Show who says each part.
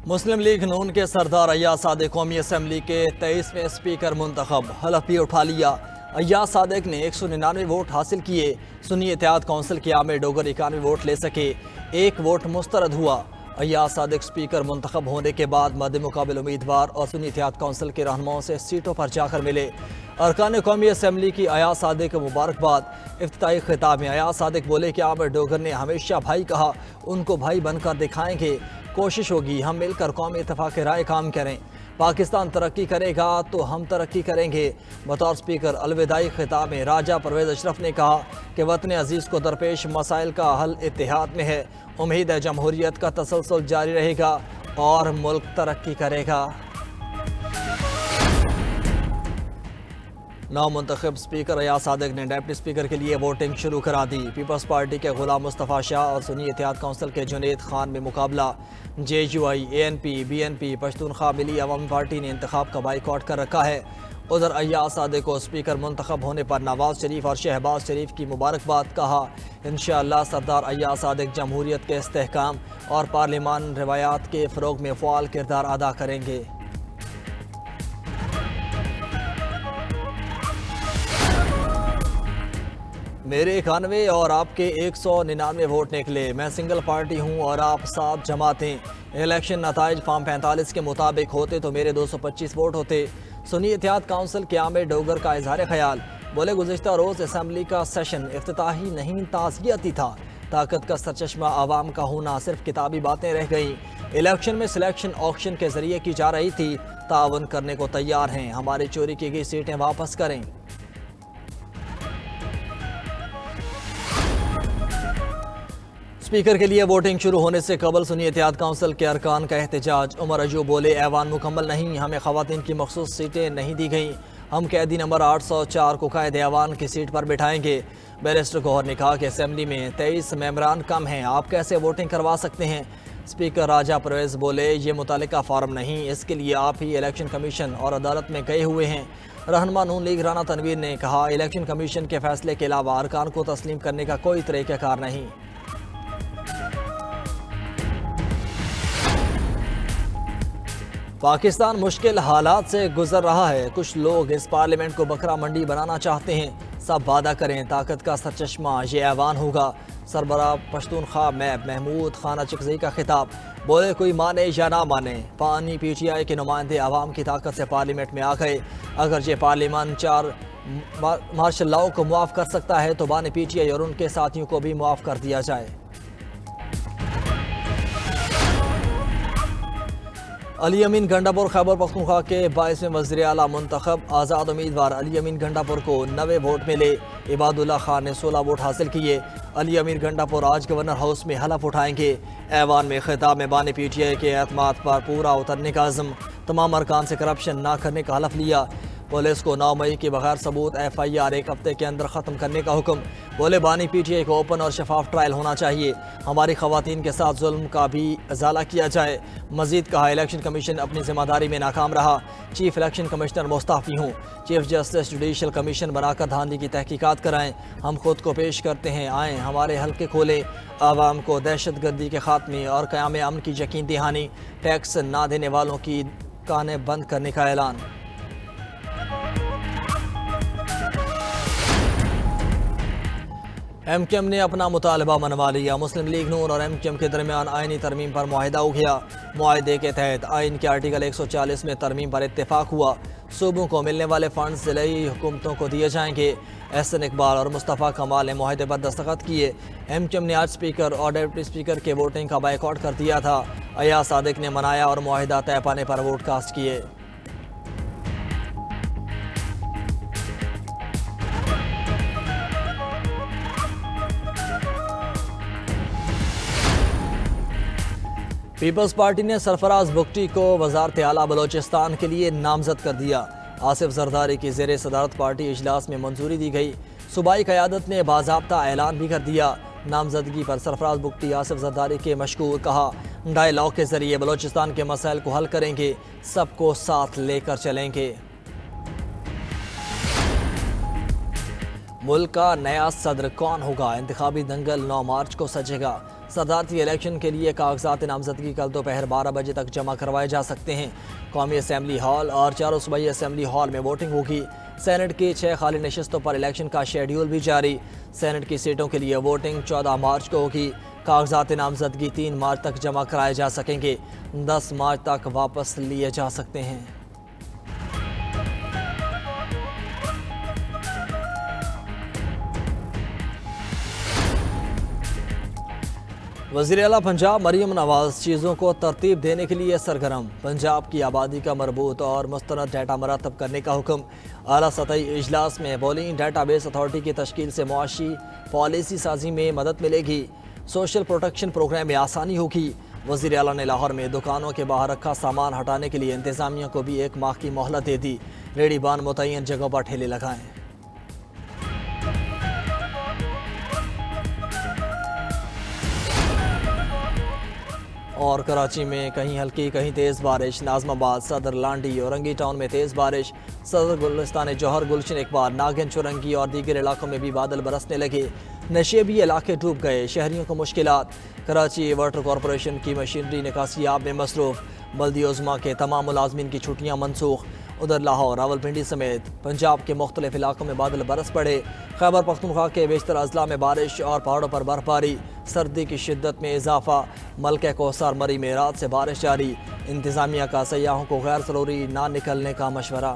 Speaker 1: मुस्लिम league नून के सरदार अय्याज सादिक कौमी assembly के 23वें स्पीकर मुंतखब, हलफ भी उठा लिया। अय्याज सादिक ने 199 वोट हासिल किए। सुन्नी इत्तेहाद कौंसिल के आमिर डोगर 91 वोट ले सके, 1 वोट मुस्तरद हुआ। अय्याज सादिक स्पीकर मुंतखब होने के बाद मद्दे मुकाबिल उम्मीदवार और सुन्नी इत्तेहाद कौंसिल के रहनुमाओं से सीटों पर जाकर मिले। अरकान कौमी असम्बली की अय्याज सादिक को मुबारकबाद। इफ्तिताई खिताब में अय्याज सादिक बोले कि आमिर डोगर ने हमेशा भाई कहा, उनको भाई बनकर दिखाएंगे। कोशिश होगी हम मिलकर कौमी इत्तेफाक राय काम करें। पाकिस्तान तरक्की करेगा तो हम तरक्की करेंगे। बतौर स्पीकर अलविदाई खिताब में राजा परवेज अशरफ ने कहा कि वतन अजीज़ को दरपेश मसाइल का हल इत्तेहाद में है। उम्मीद है जमहूरियत का तसलसल जारी रहेगा और मुल्क तरक्की करेगा। नामुंतखब स्पीकर अय्याज सादिक ने डिप्टी स्पीकर के लिए वोटिंग शुरू करा दी। पीपल्स पार्टी के गुलाम मुस्तफ़ा शाह और सुन्नी इत्तेहाद कौंसिल के जुनैद खान में मुकाबला। JUI, ANP, BNP, पश्तूनख्वा मिली अवामी पार्टी ने इंतखाब का बाइकआउट कर रखा है। उधर अय्याज सादिक को स्पीकर मुंतखब होने पर नवाज शरीफ और शहबाज शरीफ की मुबारकबाद। कहा, इंशाअल्लाह सरदार अय्याज सादिक जमहूरियत के इस्तेहकाम और पार्लिमान रवायात के फ़रोग में फ़ाल किरदार अदा करेंगे। मेरे 91 और आपके 199 वोट निकले। मैं सिंगल पार्टी हूं और आप साफ जमातें। इलेक्शन नताइज फॉर्म 45 के मुताबिक होते तो मेरे 225 वोट होते। सुन्नी इत्तेहाद काउंसिल के आमिर डोगर का इजहार ख्याल। बोले, गुज़िश्ता रोज़ असम्बली का सेशन इफ्तिताही नहीं ताज़ियती था। ताकत का सरचश्मा आवाम का होना सिर्फ किताबी बातें रह गईं। इलेक्शन में सिलेक्शन ऑक्शन के जरिए की जा रही थी। तावन करने को तैयार हैं। हमारी चोरी की गई सीटें वापस करें। स्पीकर के लिए वोटिंग शुरू होने से कबल सुन्नी इत्तेहाद काउंसिल के अरकान का एहतजाज। उमर अजू बोले, ऐवान मुकम्मल नहीं, हमें खवातीन की मखसूस सीटें नहीं दी गईं। हम कैदी नंबर 804 को कायद ऐवान की सीट पर बिठाएंगे। बैरिस्टर गौहर ने कहा कि असम्बली में 23 मेंबरान कम हैं, आप कैसे वोटिंग करवा सकते हैं। स्पीकर राजा परवेज बोले, ये मुतालिका फार्म नहीं, इसके लिए आप ही इलेक्शन कमीशन और अदालत में गए हुए हैं। रहनुमा नून लीग राना तनवीर ने कहा, इलेक्शन कमीशन के फैसले के अलावा अरकान को तस्लीम करने का कोई तरीक़ाकार नहीं। पाकिस्तान मुश्किल हालात से गुजर रहा है। कुछ लोग इस पार्लियामेंट को बकरा मंडी बनाना चाहते हैं। सब वादा करें, ताकत का सरचश्मा ये ऐवान होगा। सरबराह पश्तूनख्वा मैब महमूद खाना चिकज़ई का खिताब। बोले, कोई माने या ना माने, पानी PTI के नुमाइंदे आवाम की ताकत से पार्लियामेंट में आ गए। अगर ये पार्लियामान 4 मार्शल लॉ को मुआफ़ कर सकता है तो बानी PTI और उनके साथियों को भी मुआफ़ कर दिया जाए। अली अमीन गंडापुर खैबर पख्तूनख्वा के 22वें वज़ीर आला मुंतखब। आज़ाद उम्मीदवार अली अमीन गंडापुर को 90 वोट मिले। इबादुल्ला खान ने 16 वोट हासिल किए। अली अमीन गंडापुर आज गवर्नर हाउस में हलफ उठाएंगे। ऐवान में खिताब में बानी PTI के एतमाद पर पूरा उतरने का अज़म। तमाम अरकान से करप्शन ना करने का हलफ लिया। पुलिस को 9 मई के बगैर सबूत FIR 1 हफ्ते के अंदर ख़त्म करने का हुक्म। बोले, बानी PTI को ओपन और शफाफ ट्रायल होना चाहिए। हमारी खवातीन के साथ जुल्म का भी इजाला किया जाए। मजीद कहा, इलेक्शन कमीशन अपनी जिम्मेदारी में नाकाम रहा। चीफ इलेक्शन कमिश्नर मुस्ताफ़ी हूँ। चीफ जस्टिस जुडिशल कमीशन बनाकर धांधली की तहकीकात कराएं। हम खुद को पेश करते हैं, आएँ हमारे हल्के खोलें। आवाम को दहशत गर्दी के खात्मे और क़याम अमन की यकीन दहानी। टैक्स ना देने वालों की कानें बंद करने का ऐलान। MKM ने अपना मुतालबा मनवा लिया। मुस्लिम लीग नून और MKM के दरमियान आइनी तरमीम पर मुआहिदा हो गया। मुआहिदे के तहत आइन के आर्टिकल 140 में तरमीम पर इत्तेफाक हुआ। सूबों को मिलने वाले फंड ज़िलाई हुकूमतों को दिए जाएंगे। एहसन इकबाल और मुस्तफ़ा कमाल ने मुआहिदे पर दस्तखत किए। MKM ने आज स्पीकर और डिप्टी स्पीकर के वोटिंग का बाइकआउट कर दिया था। अय्याज सादिक ने मनाया और मुआहिदा तय पाने पर वोट कास्ट किए। पीपल्स पार्टी ने सरफराज बुगटी को वज़ारत आला बलोचिस्तान के लिए नामजद कर दिया। आसिफ जरदारी की ज़ेर सदारत पार्टी इजलास में मंजूरी दी गई। सूबाई क़यादत ने बाज़ाब्ता ऐलान भी कर दिया। नामजदगी पर सरफराज बुगटी आसिफ जरदारी के मशकूर। कहा, डायलॉग के ज़रिए बलोचिस्तान के मसाइल को हल करेंगे, सबको साथ लेकर चलेंगे। मुल्क का नया सदर कौन होगा? इंतखाबी दंगल 9 मार्च को सजेगा। सदारती इलेक्शन के लिए कागजात नामजदगी कल दोपहर 12 बजे तक जमा करवाए जा सकते हैं। कौमी असम्बली हॉल और चारों सूबाई असम्बली हॉल में वोटिंग होगी। सेनेट की 6 खाली नशस्तों पर इलेक्शन का शेड्यूल भी जारी। सेनेट की सीटों के लिए वोटिंग 14 मार्च को होगी। कागजात नामजदगी 3 मार्च तक जमा कराए जा सकेंगे। 10 मार्च तक वापस लिए जा सकते हैं। वज़ीर आला पंजाब मरीम नवाज चीज़ों को तरतीब देने के लिए सरगर्म। पंजाब की आबादी का मरबूत और मुस्तनद डाटा मरतब करने का हुक्म। आला सतही इजलास में पोलिंग डाटाबेस अथॉरिटी की तश्कील से मुआशी पॉलिसी साजी में मदद मिलेगी। सोशल प्रोटेक्शन प्रोग्राम में आसानी होगी। वज़ीर आला ने लाहौर में दुकानों के बाहर रखा सामान हटाने के लिए इंतज़ामिया को भी 1 माह की मोहलत दे दी। रेडीबान मुतय्यन जगहों पर ठेले लगाएं। और कराची में कहीं हल्की कहीं तेज़ बारिश। नाजमाबाद, सदर, लांडी, औरंगी टाउन में तेज़ बारिश। सदर, गुलिस्तान जौहर, गुलशन इकबाल, नागिन, चुरंगी और दीगर इलाकों में भी बादल बरसने लगे। नशेबी इलाके डूब गए, शहरियों को मुश्किलात। कराची वाटर कॉरपोरेशन की मशीनरी निकासी आब में मसरूफ़। बल्दी उज़्मा के तमाम मुलाजमीन की छुट्टियाँ मनसूख। उधर लाहौर, रावलपिंडी समेत पंजाब के मुख्तलिफ इलाकों में बादल बरस पड़े। खैबर पख्तूनख्वा के बेशतर अजला में बारिश और पहाड़ों पर बर्फबारी। सर्दी की शिद्दत में इजाफा। मलके कोसार मरी में रात से बारिश जारी। इंतज़ामिया का सयाहों को गैर ज़रूरी ना निकलने का मशवरा।